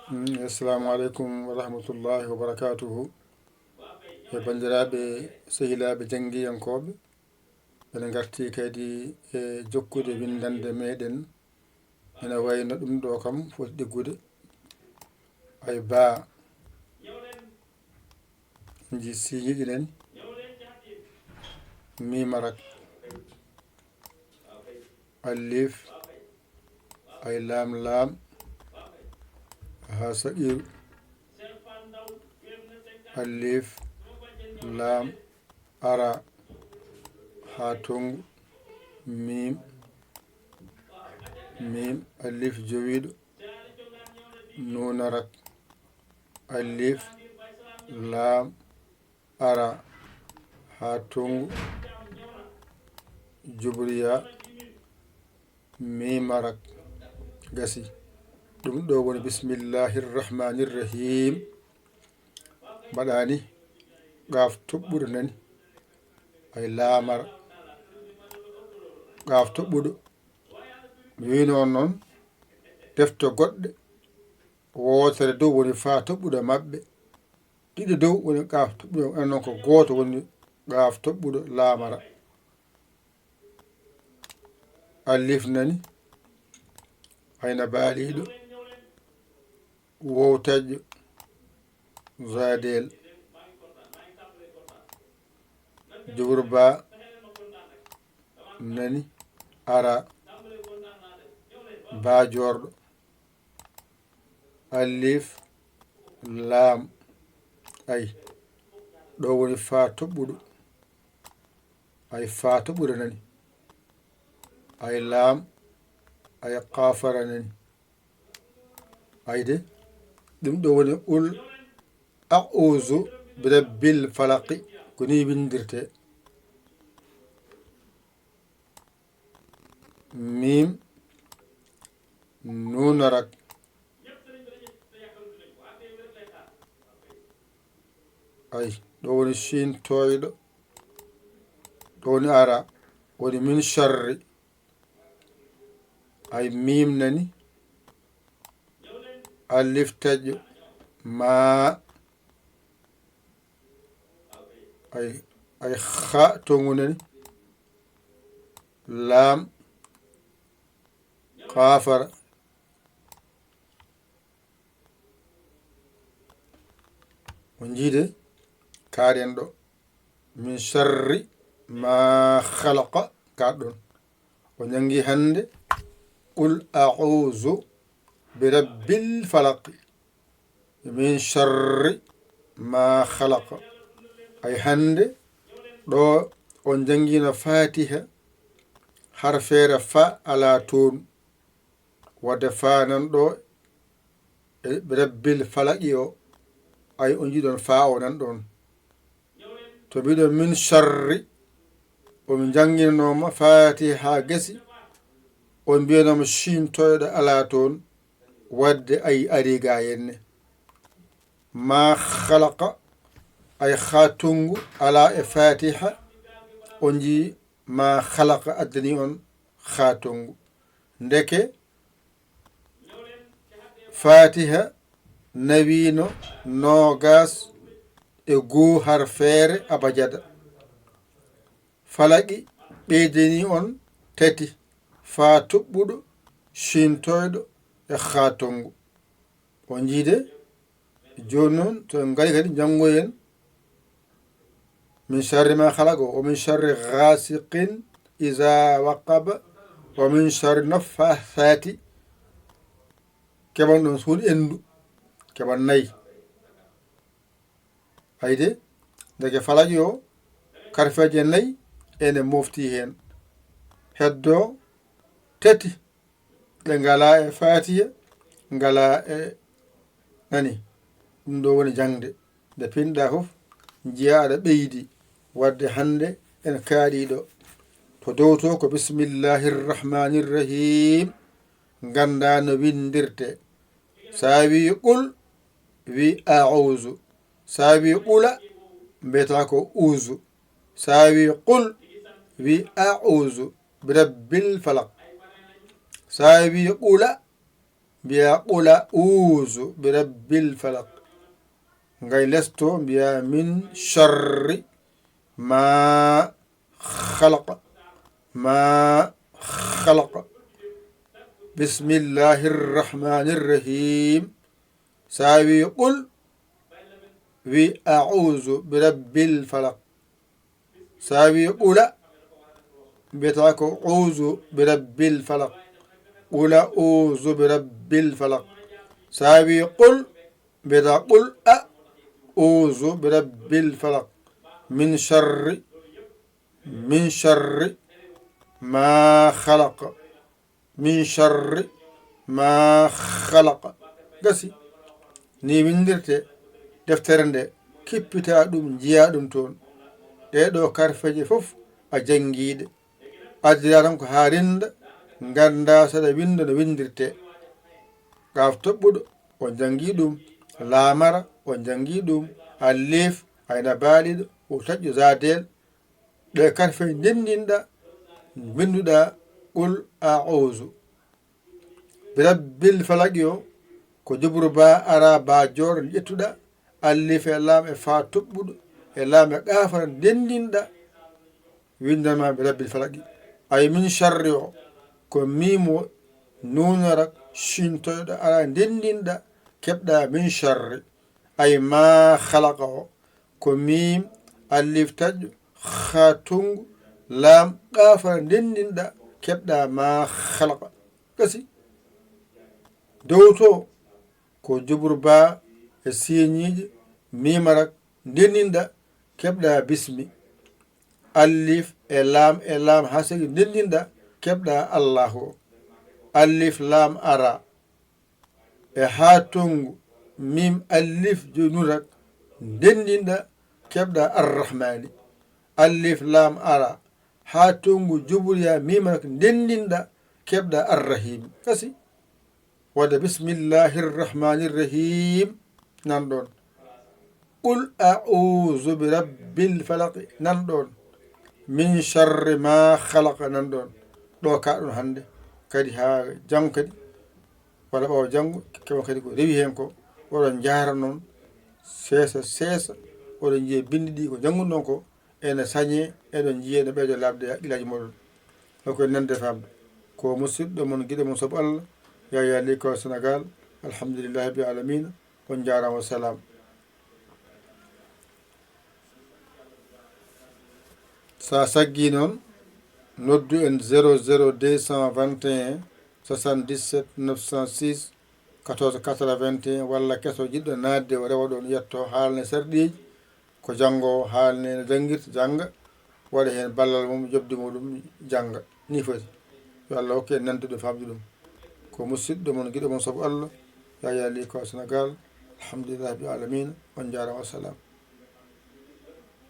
Assalamu aleykum wa rahmatullahi wa barakatuhu. E bandiraɓe sehilaɓe jangguiyankoɓe ɓeɗe garti kadi e jokkude windande meɗen ene wayno ɗum ɗo kam foti ɗiggude ay ba ji siñiɗi nani mimarak alif ay lam ha saqiru alif lam ara ha tongu mim alif jowiɗo nunarak alif lam ara ha tongu jubriya mimarak gasi ɗum ɗo woni bismillahirrahmanirrahim mbaɗani gaaf toɓɓuɗo nani ay laamara gaaf toɓɓuɗo mi wino on noon defte goɗɗe wootere dow woni faa toɓɓuɗo maɓɓe ɗiɗi dow woni gaaf toɓɓuɗo en noon ko gooto woni gaaf toɓɓuɗo laamara alif nani hayna baaliɗo wowtaƴƴo zadel jogorba nani ara bajorɗo alif lam ay ɗo woni fa toɓɓuɗo ay fa toɓɓuɗo nani ay lam ay qafara nani ayde ɗum ɗo woni ul a'uzu birabbil falaqi ko ni windirte mim nunarak ay ɗo woni shin toyɗo ɗo woni ara woni min sharri ay mim nani alif taƴƴo ma ay ha tongu nani lam kafara o jiide kaɗen ɗo min sharri ma khalaqa kaɗɗon o jangi hande qul a'uzu birabbil falaqi min sharri ma khalaqa ay hande ɗo on jangino fatiha harfere fa ala toon wadde fa nan ɗo e birabbil falaqi o ay on jiɗon fa o nan ɗon to mbiɗon min sharri omi janginoma fatiha ha gasi on mbiyanoma shintoyɗo ala toon wadde ay ari ga henne ma khalaqa ay khatungu ala e fatiha on ji ma khalaqa addani on khatungu ndeke fatiha nawino nogas e goo harfere abajada falaqi ɓeydeni on tati fa toɓɓuɗo shintoyɗo e khatongu on jiide joni noon to en gari kadi jangoyen min sharri ma khalaqa o min sharri ghasiqin iza waqaba wa min sharri naffathati keɓan ɗon suuɗ endu keɓan nayyi hayde deke falaqi o karfeje nayyi ene mofti hen heddo tati ɗe ngala e fatiha ngala e nani ɗum ɗo woni jangde nde pinɗa fof jiya aɗa ɓeydi wadde hande en kaaɗiɗo to dow to ko bismillahirrahmanirrahim ganda no windirte sa wi qul wi a'uzu sa wi qula mbiyata ko uzu sa wi qul wi a'uzu birabbil falaq sa wi qula mbiya qula uzu bi rabbil falaq ngay lesto mbiya min sharri ma khalaqa ma khalaqa bismillahir rahmanir rahim sawi qul wi a'udhu bi rabbil falaq sawi qula mbiyata ko uzu bi rabbil falaq qula uzu bi rabbil falaq sawi qul mbiyata qul a'udhu bi rabbil falaq min sharri ma khalaqa min sharri ma khalaqa gasi ni windirte deftere nde kippita ɗum jiya ɗum toon ɗeɗo karfeje fof a jangiɗe addira tan ko ha rinda ganda saɗa winda no windirte gaf toɓɓuɗo on jangi ɗum laamara on jangi ɗum allif ayna baaliɗo o taƴƴo zadel ɗe karfe ndendinɗa winduɗa qul a'udhu bi rabbil falaqi o ko jubru ba ara ba joɗo ƴettuɗa allif e laam e fa toɓɓuɗo e laam e ƙafara ndendinɗa windama bi rabbil falaqi ay min sharri o ko mimo nunarak shintoyɗo ara ndendinɗa keɓɗa min sharri ay ma khalaqa o ko mim allif taƴƴo ha tungu laam ƙafara ndendinɗa keɓɗa ma khalaqa gasi dow to ko jubru ba e siñiije mimarak ndendinɗa keɓɗa bismi allif e laam ha sagi ndendinɗa keɓɗa allahu o allif laam ara e ha tongu mim allif jonurak ndendinɗa keɓɗa arrahmani allif laam ara ha tongu juburya mimarak ndendinɗa keɓɗa arrahim kasi wadde bismillahir rahmanir rahim nan ɗon qul a'udhu bi rabbil falaq nan ɗon min sharri ma khalaqa nan ɗon ɗo ka ɗon hande kadi ha janggo kadi walla ɓawa janggo keɓa kadi ko rewi hen ko oɗon jara noon seesa oɗon jiiya bindi ɗi ko jangguno ɗon ko ene sañe eɗon jiiya no ɓeydo labde haqqillaji moɗon hoko nande famde ko musidɗo mon guiɗo mon saabu Allah Yaya l'école Sénégal alhamdulillahi rabbil alamina on jarama salam sa saggi noon noddu en 00221 77 906 14 81 walla keso jiɗɗo nadde o rewa ɗon yetto haalne sarɗiji ko janggo haalne no jangguirta jangga waɗa hen ballal mum jobdi muɗum jangga ni foti yo Allah hokke en nandude famde ɗum ko musidɗo mon guiɗo mon saabu Allah Yaya l'école Sénégal alhamdulillahi rabbil alamina on jarama wassalam